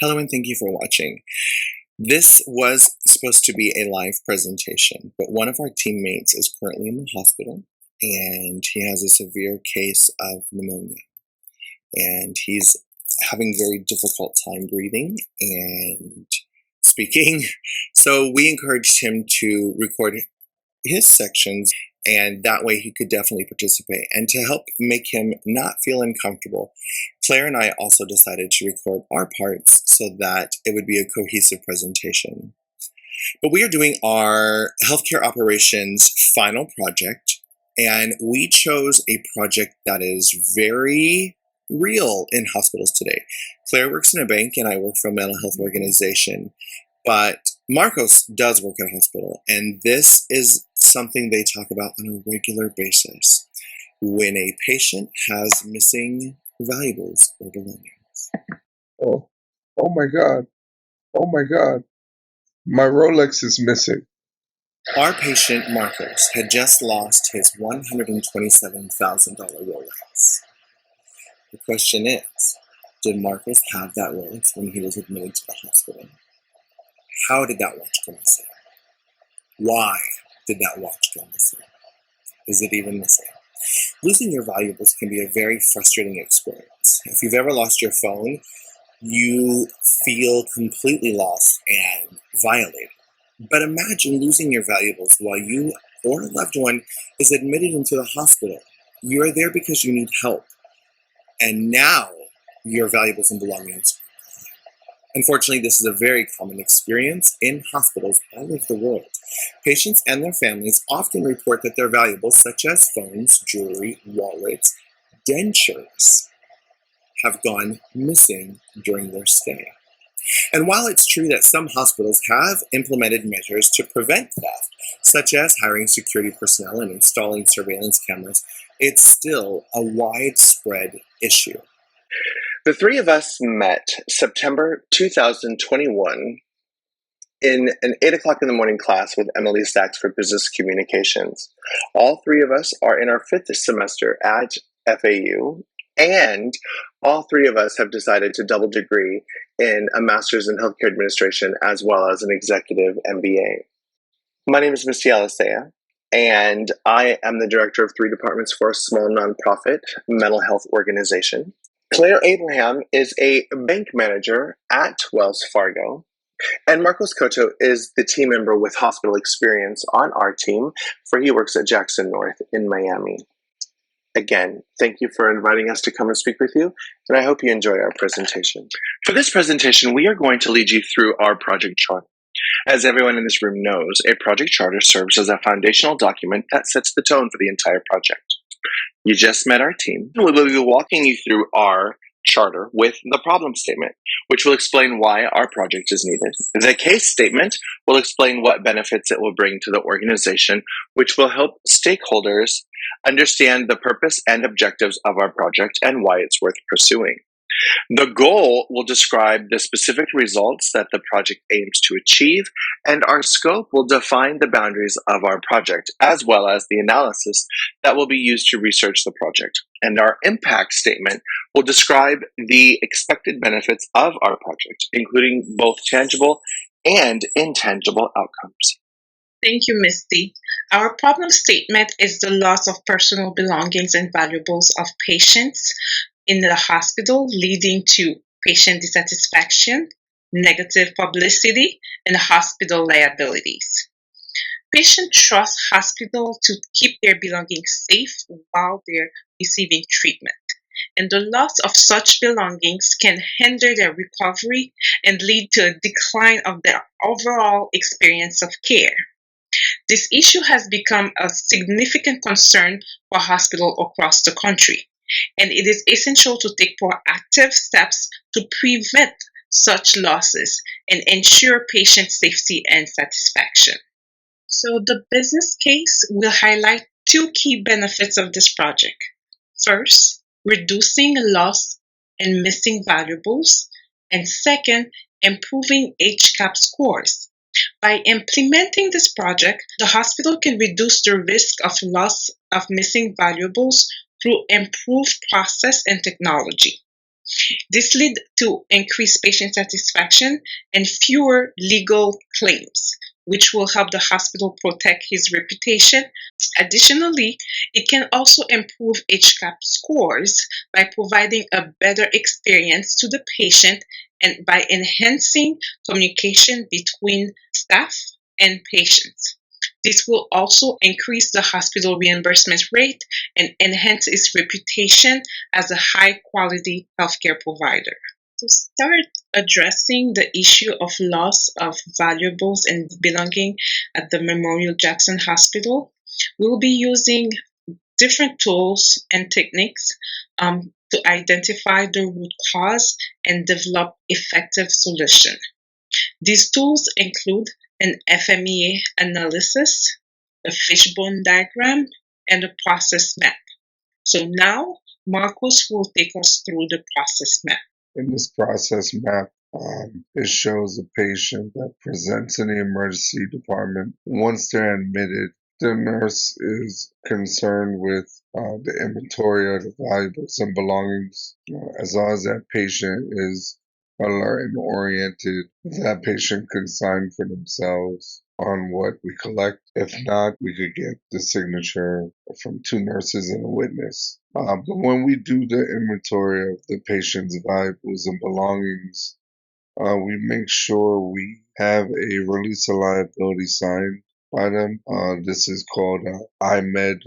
Hello and thank you for watching. This was supposed to be a live presentation, but one of our teammates is currently in the hospital and he has a severe case of pneumonia. And he's having very difficult time breathing and speaking. So we encouraged him to record his sections, and that way he could definitely participate. And to help make him not feel uncomfortable, Claire and I also decided to record our parts so that it would be a cohesive presentation. But we are doing our healthcare operations final project, and we chose a project that is very real in hospitals today. Claire works in a bank and I work for a mental health organization. But Marcos does work at a hospital, and this is something they talk about on a regular basis when a patient has missing valuables or belongings. Oh my God. Oh my God. My Rolex is missing. Our patient, Marcos, had just lost his $127,000 Rolex. The question is, did Marcos have that Rolex when he was admitted to the hospital? How did that watch go missing? Why did that watch go missing? Is it even missing? Losing your valuables can be a very frustrating experience. If you've ever lost your phone, you feel completely lost and violated. But imagine losing your valuables while you or a loved one is admitted into the hospital. You are there because you need help. And now your valuables and belongings. Unfortunately, this is a very common experience in hospitals all over the world. Patients and their families often report that their valuables, such as phones, jewelry, wallets, dentures, have gone missing during their stay. And while it's true that some hospitals have implemented measures to prevent theft, such as hiring security personnel and installing surveillance cameras, it's still a widespread issue. The three of us met September 2021 in an 8 o'clock in the morning class with Emily Sachs for Business Communications. All three of us are in our 5th semester at FAU, and all three of us have decided to double degree in a master's in healthcare administration as well as an executive MBA. My name is Misty, and I am the director of 3 departments for a small nonprofit mental health organization. Claire Abraham is a bank manager at Wells Fargo, and Marcos Cotto is the team member with hospital experience on our team, for he works at Jackson North in Miami. Again, thank you for inviting us to come and speak with you, and I hope you enjoy our presentation. For this presentation, we are going to lead you through our project chart. As everyone in this room knows, a project charter serves as a foundational document that sets the tone for the entire project. You just met our team. We will be walking you through our charter with the problem statement, which will explain why our project is needed. The case statement will explain what benefits it will bring to the organization, which will help stakeholders understand the purpose and objectives of our project and why it's worth pursuing. The goal will describe the specific results that the project aims to achieve, and our scope will define the boundaries of our project, as well as the analysis that will be used to research the project. And our impact statement will describe the expected benefits of our project, including both tangible and intangible outcomes. Thank you, Misty. Our problem statement is the loss of personal belongings and valuables of patients in the hospital, leading to patient dissatisfaction, negative publicity, and hospital liabilities. Patients trust hospitals to keep their belongings safe while they're receiving treatment, and the loss of such belongings can hinder their recovery and lead to a decline of their overall experience of care. This issue has become a significant concern for hospitals across the country, and it is essential to take proactive steps to prevent such losses and ensure patient safety and satisfaction. So the business case will highlight 2 key benefits of this project. First, reducing loss and missing valuables, and second, improving HCAP scores. By implementing this project, the hospital can reduce the risk of loss of missing valuables through improved process and technology. This led to increased patient satisfaction and fewer legal claims, which will help the hospital protect his reputation. Additionally, it can also improve HCAP scores by providing a better experience to the patient and by enhancing communication between staff and patients. This will also increase the hospital reimbursement rate and enhance its reputation as a high-quality healthcare provider. To start addressing the issue of loss of valuables and belonging at the Memorial Jackson Hospital, we'll be using different tools and techniques to identify the root cause and develop effective solutions. These tools include an FMEA analysis, a fishbone diagram, and a process map. So now, Marcos will take us through the process map. In this process map, it shows a patient that presents in the emergency department. Once they're admitted, the nurse is concerned with the inventory of the valuables and belongings. As long as that patient is alert and oriented, that patient can sign for themselves on what we collect. If not, we could get the signature from two nurses and a witness. But when we do the inventory of the patient's valuables and belongings, we make sure we have a release of liability signed by them. This is called IMED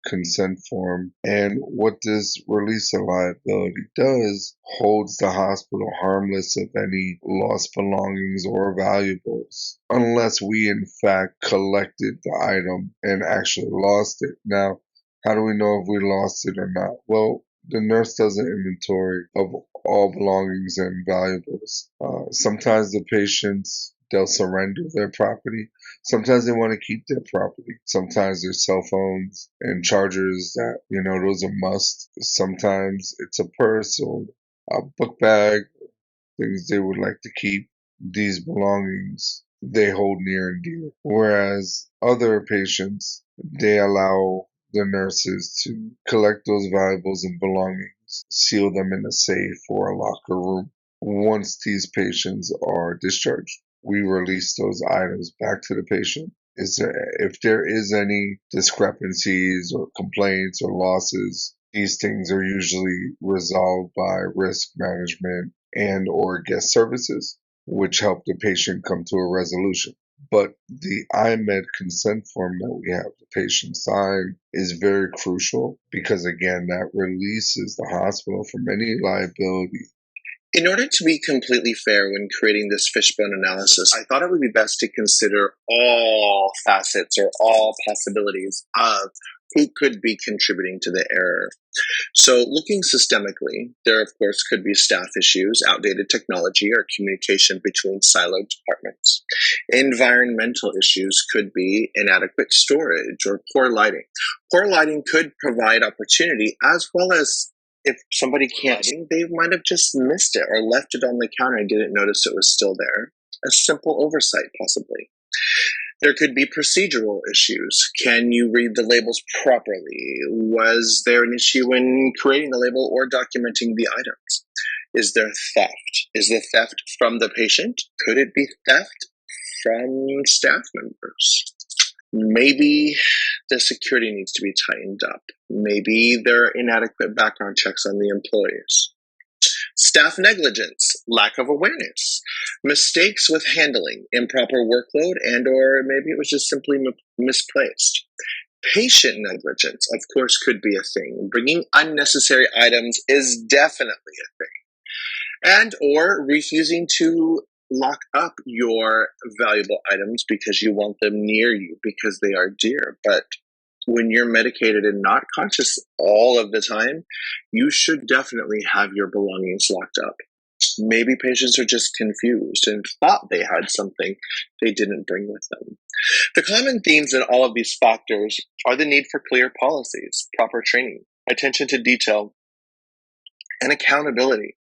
consent form. And what this release of liability does holds the hospital harmless of any lost belongings or valuables, unless we in fact collected the item and actually lost it. Now, how do we know if we lost it or not? Well, the nurse does an inventory of all belongings and valuables. Sometimes the patients, they'll surrender their property. Sometimes they want to keep their property. Sometimes their cell phones and chargers that, those are must. Sometimes it's a purse or a book bag, things they would like to keep. These belongings they hold near and dear. Whereas other patients, they allow the nurses to collect those valuables and belongings, seal them in a safe or a locker room. Once these patients are discharged, we release those items back to the patient. If there is any discrepancies or complaints or losses, these things are usually resolved by risk management and or guest services, which help the patient come to a resolution. But the IMED consent form that we have the patient sign is very crucial because, again, that releases the hospital from any liability. In order to be completely fair when creating this fishbone analysis, I thought it would be best to consider all facets or all possibilities of who could be contributing to the error. So looking systemically, there of course could be staff issues, outdated technology, or communication between siloed departments. Environmental issues could be inadequate storage or poor lighting. Poor lighting could provide opportunity, as well as if somebody can't, they might have just missed it or left it on the counter and didn't notice it was still there. A simple oversight, possibly. There could be procedural issues. Can you read the labels properly? Was there an issue in creating the label or documenting the items? Is there theft? Is the theft from the patient? Could it be theft from staff members? Maybe the security needs to be tightened up. Maybe there are inadequate background checks on the employees. Staff negligence, lack of awareness, mistakes with handling, improper workload, and or maybe it was just simply misplaced. Patient negligence, of course, could be a thing. Bringing unnecessary items is definitely a thing. And or refusing to lock up your valuable items because you want them near you because they are dear. But when you're medicated and not conscious all of the time, you should definitely have your belongings locked up. Maybe patients are just confused and thought they had something they didn't bring with them. The common themes in all of these factors are the need for clear policies, proper training, attention to detail, and accountability.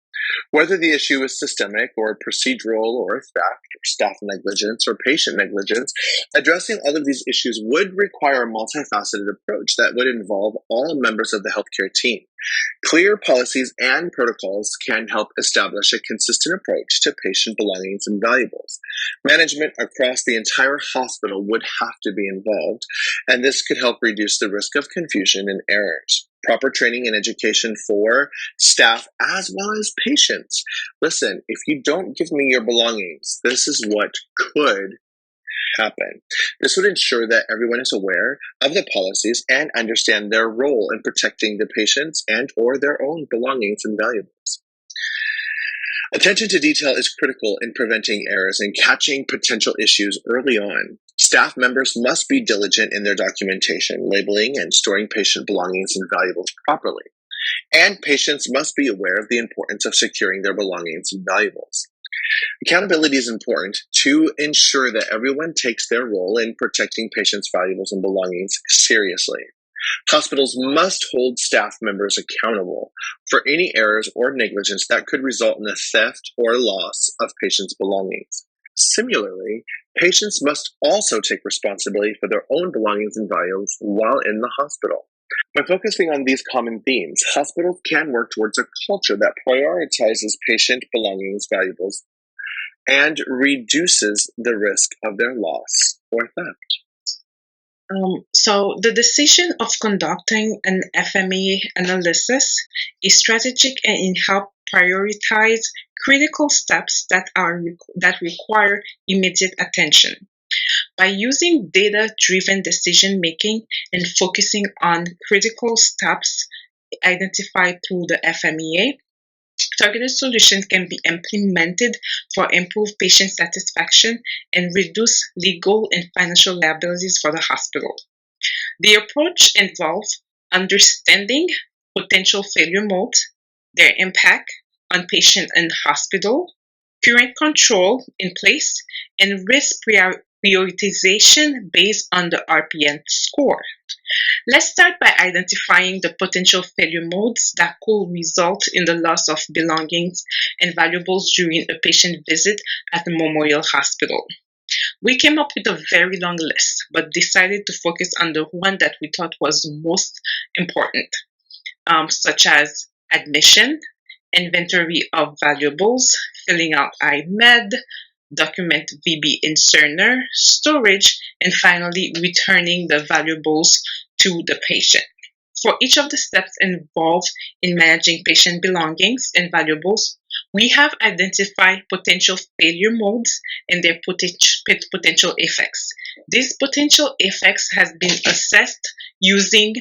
Whether the issue is systemic or procedural or theft or staff negligence or patient negligence, addressing all of these issues would require a multifaceted approach that would involve all members of the healthcare team. Clear policies and protocols can help establish a consistent approach to patient belongings and valuables. Management across the entire hospital would have to be involved, and this could help reduce the risk of confusion and errors. Proper training and education for staff as well as patients. Listen, if you don't give me your belongings, this is what could happen. This would ensure that everyone is aware of the policies and understand their role in protecting the patients and or their own belongings and valuables. Attention to detail is critical in preventing errors and catching potential issues early on. Staff members must be diligent in their documentation, labeling, and storing patient belongings and valuables properly. And patients must be aware of the importance of securing their belongings and valuables. Accountability is important to ensure that everyone takes their role in protecting patients' valuables and belongings seriously. Hospitals must hold staff members accountable for any errors or negligence that could result in the theft or loss of patients' belongings. Similarly, patients must also take responsibility for their own belongings and valuables while in the hospital. By focusing on these common themes, hospitals can work towards a culture that prioritizes patient belongings, valuables, and reduces the risk of their loss or theft. So the decision of conducting an FMEA analysis is strategic and it helps prioritize critical steps that require immediate attention. By using data-driven decision making and focusing on critical steps identified through the FMEA, targeted solutions can be implemented for improved patient satisfaction and reduce legal and financial liabilities for the hospital. The approach involves understanding potential failure modes, their impact on patient and hospital, current control in place, and risk prioritization based on the RPN score. Let's start by identifying the potential failure modes that could result in the loss of belongings and valuables during a patient visit at the Memorial Hospital. We came up with a very long list, but decided to focus on the one that we thought was most important, such as admission, inventory of valuables, filling out IMED, document VB in Cerner, storage, and finally returning the valuables to the patient. For each of the steps involved in managing patient belongings and valuables, we have identified potential failure modes and their potential effects. These potential effects has been assessed using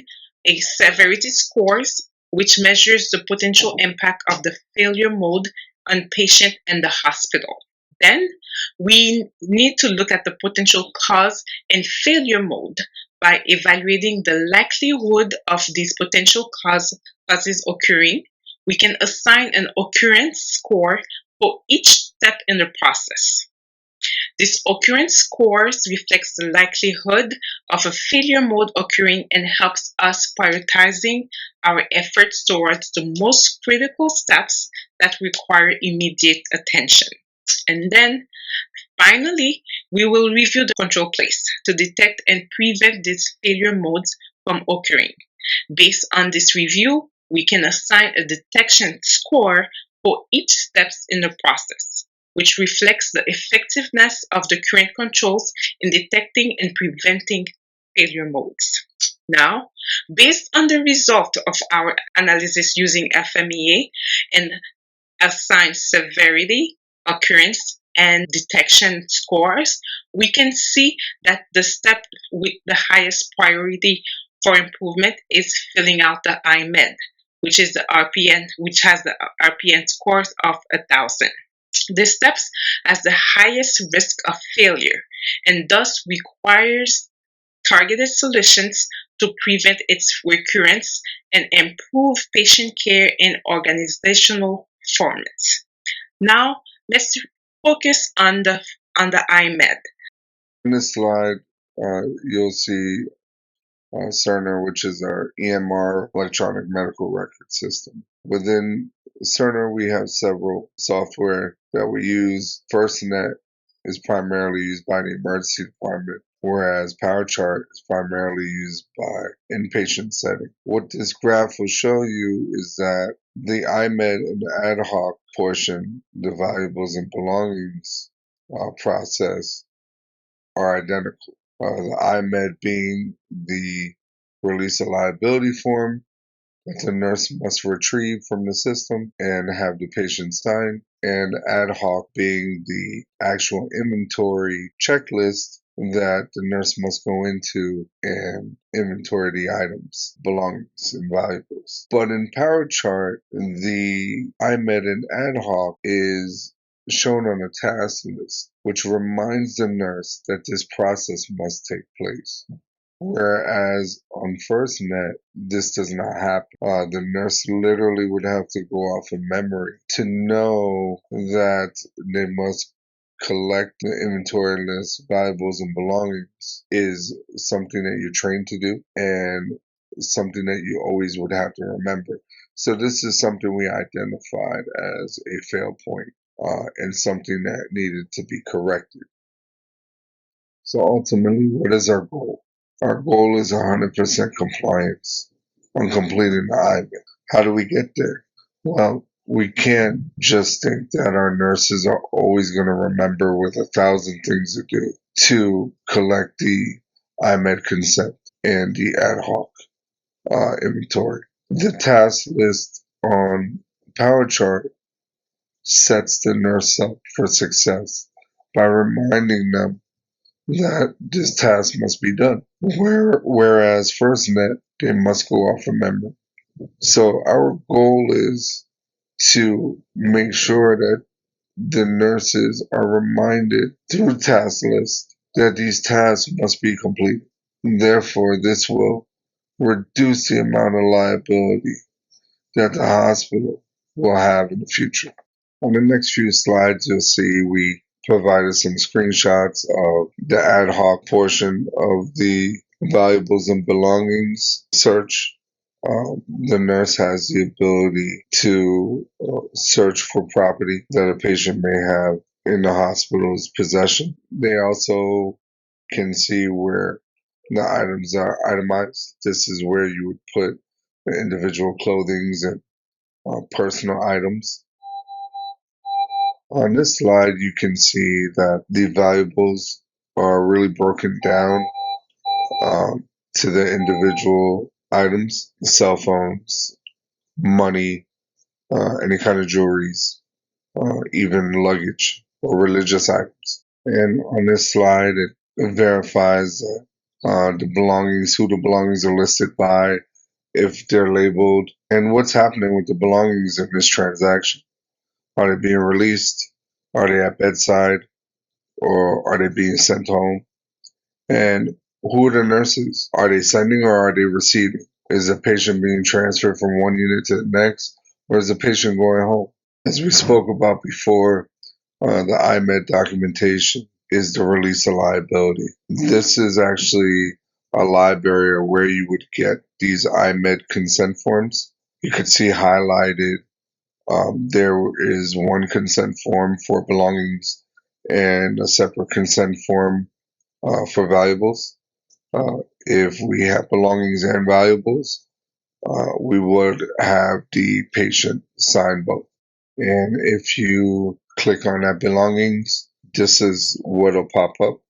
a severity scores, which measures the potential impact of the failure mode on patient and the hospital. Then we need to look at the potential cause and failure mode by evaluating the likelihood of these potential causes occurring. We can assign an occurrence score for each step in the process. This occurrence scores reflects the likelihood of a failure mode occurring and helps us prioritizing our efforts towards the most critical steps that require immediate attention. And then finally, we will review the control place to detect and prevent these failure modes from occurring. Based on this review, we can assign a detection score for each step in the process, which reflects the effectiveness of the current controls in detecting and preventing failure modes. Now, based on the result of our analysis using FMEA and assigned severity, occurrence, and detection scores, we can see that the step with the highest priority for improvement is filling out the IMED, which is the RPN, which has the RPN scores of 1,000. This steps has the highest risk of failure and thus requires targeted solutions to prevent its recurrence and improve patient care in organizational formats. Now, let's focus on the IMED. In this slide, you'll see Cerner, which is our EMR, electronic medical record system. Within Cerner, we have several software that we use. FirstNet is primarily used by the emergency department, whereas PowerChart is primarily used by inpatient setting. What this graph will show you is that the IMED and the ad hoc portion, the valuables and belongings process, are identical. The IMED being the release of liability form that the nurse must retrieve from the system and have the patient sign, and ad hoc being the actual inventory checklist that the nurse must go into and inventory the items, belongings, and valuables. But in PowerChart, the IMED and ad hoc is shown on a task list, which reminds the nurse that this process must take place. Whereas on FirstNet, this does not happen. The nurse literally would have to go off of memory to know that they must collect the inventory list, valuables, and belongings is something that you're trained to do and something that you always would have to remember. So this is something we identified as a fail point and something that needed to be corrected. So ultimately, what is our goal? Our goal is 100% compliance on completing the IMED. How do we get there? Well, we can't just think that our nurses are always going to remember with 1,000 things to do to collect the IMED consent and the ad hoc inventory. The task list on PowerChart sets the nurse up for success by reminding them that this task must be done. Whereas FirstNet, they must go off of memory. So our goal is to make sure that the nurses are reminded through task list that these tasks must be completed. Therefore, this will reduce the amount of liability that the hospital will have in the future. On the next few slides, you'll see we provided some screenshots of the ad hoc portion of the valuables and belongings search. The nurse has the ability to search for property that a patient may have in the hospital's possession. They also can see where the items are itemized. This is where you would put the individual clothings and personal items. On this slide, you can see that the valuables are really broken down to the individual items, cell phones, money, any kind of jewelries, even luggage or religious items. And on this slide, it verifies the belongings, who the belongings are listed by, if they're labeled, and what's happening with the belongings in this transaction. Are they being released? Are they at bedside? Or are they being sent home? And who are the nurses? Are they sending or are they receiving? Is the patient being transferred from one unit to the next? Or is the patient going home? As we spoke about before, the IMED documentation is the release of liability. This is actually a library where you would get these IMED consent forms. You could see highlighted there is one consent form for belongings and a separate consent form for valuables. If we have belongings and valuables, we would have the patient sign both. And if you click on that belongings, this is what'll pop up.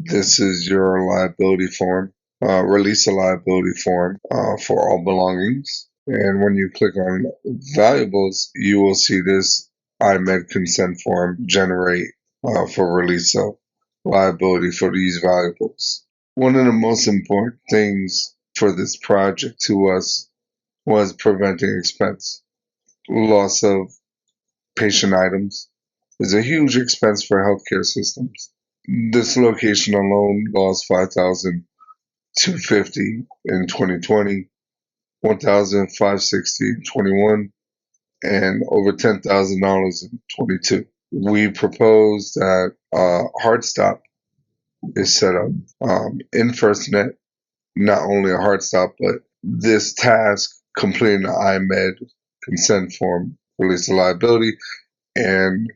This is your liability form, release a liability form for all belongings. And when you click on valuables, you will see this IMED consent form generate for release of liability for these valuables. One of the most important things for this project to us was preventing expense. Loss of patient items is a huge expense for healthcare systems. This location alone lost $5,250 in 2020, $1,560 in 21, and over $10,000 in 22. We propose that Hard Stop is set up in FirstNet, not only a hard stop, but this task, completing the IMED, consent form, release of liability, and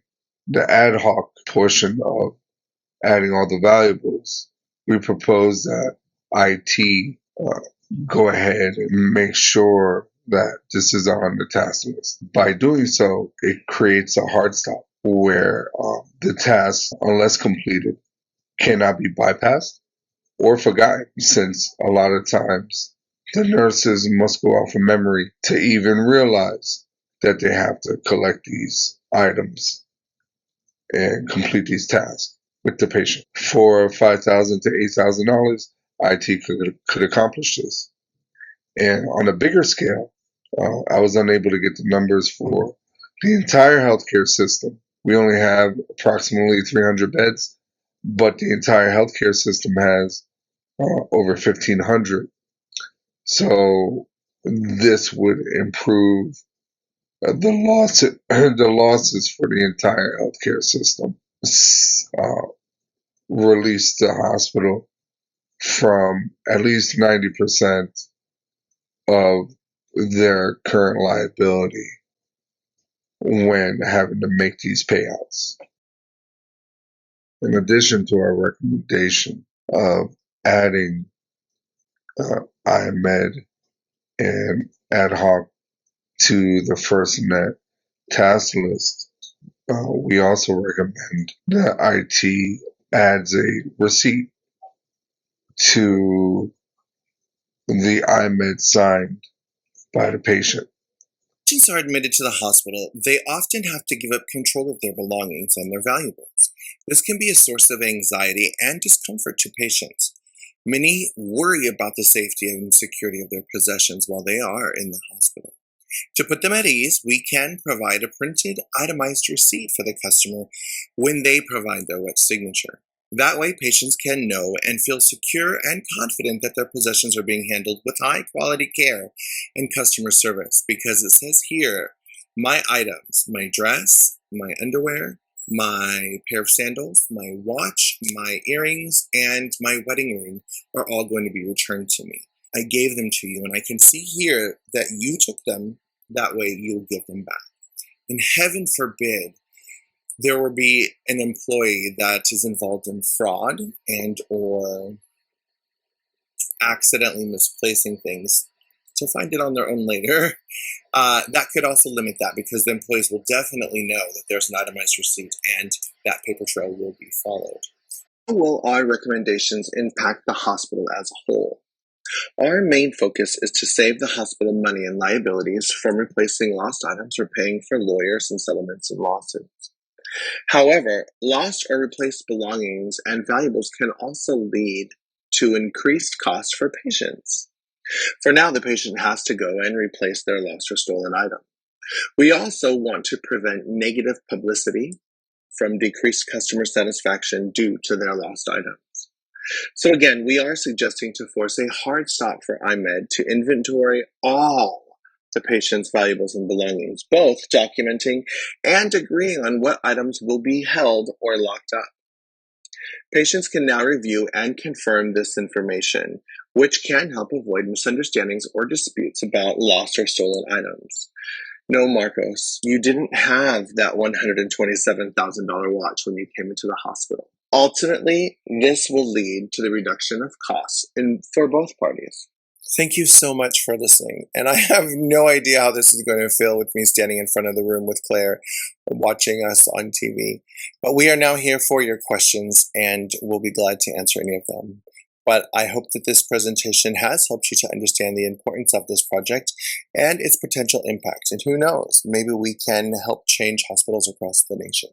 the ad hoc portion of adding all the valuables. We propose that IT go ahead and make sure that this is on the task list. By doing so, it creates a hard stop where the task, unless completed, cannot be bypassed or forgotten, since a lot of times the nurses must go off of memory to even realize that they have to collect these items and complete these tasks with the patient. For $5,000 to $8,000, IT could accomplish this. And on a bigger scale, I was unable to get the numbers for the entire healthcare system. We only have approximately 300 beds, but the entire healthcare system has over 1,500. So this would improve the losses for the entire healthcare system. Release the hospital from at least 90% of their current liability when having to make these payouts. In addition to our recommendation of adding IMED and ad hoc to the First Net task list, we also recommend that IT adds a receipt to the IMED signed by the patient. Patients are admitted to the hospital, they often have to give up control of their belongings and their valuables. This can be a source of anxiety and discomfort to patients. Many worry about the safety and security of their possessions while they are in the hospital. To put them at ease, we can provide a printed, itemized receipt for the customer when they provide their wet signature. That way, patients can know and feel secure and confident that their possessions are being handled with high-quality care and customer service, because it says here, my items, my dress, my underwear, my pair of sandals, my watch, my earrings, and my wedding ring are all going to be returned to me. I gave them to you, and I can see here that you took them. That way, you'll give them back. And heaven forbid there will be an employee that is involved in fraud and or accidentally misplacing things to find it on their own later. That could also limit that, because the employees will definitely know that there's an itemized receipt and that paper trail will be followed. How will our recommendations impact the hospital as a whole? Our main focus is to save the hospital money and liabilities from replacing lost items or paying for lawyers and settlements and lawsuits. However, lost or replaced belongings and valuables can also lead to increased costs for patients. For now, the patient has to go and replace their lost or stolen item. We also want to prevent negative publicity from decreased customer satisfaction due to their lost items. So again, we are suggesting to force a hard stop for IMED to inventory all the patient's valuables and belongings, both documenting and agreeing on what items will be held or locked up. Patients can now review and confirm this information, which can help avoid misunderstandings or disputes about lost or stolen items. No, Marcos, you didn't have that $127,000 watch when you came into the hospital. Ultimately, this will lead to the reduction of costs for both parties. Thank you so much for listening. And I have no idea how this is going to feel with me standing in front of the room with Claire watching us on TV. But we are now here for your questions, and we'll be glad to answer any of them. But I hope that this presentation has helped you to understand the importance of this project and its potential impact. And who knows, maybe we can help change hospitals across the nation.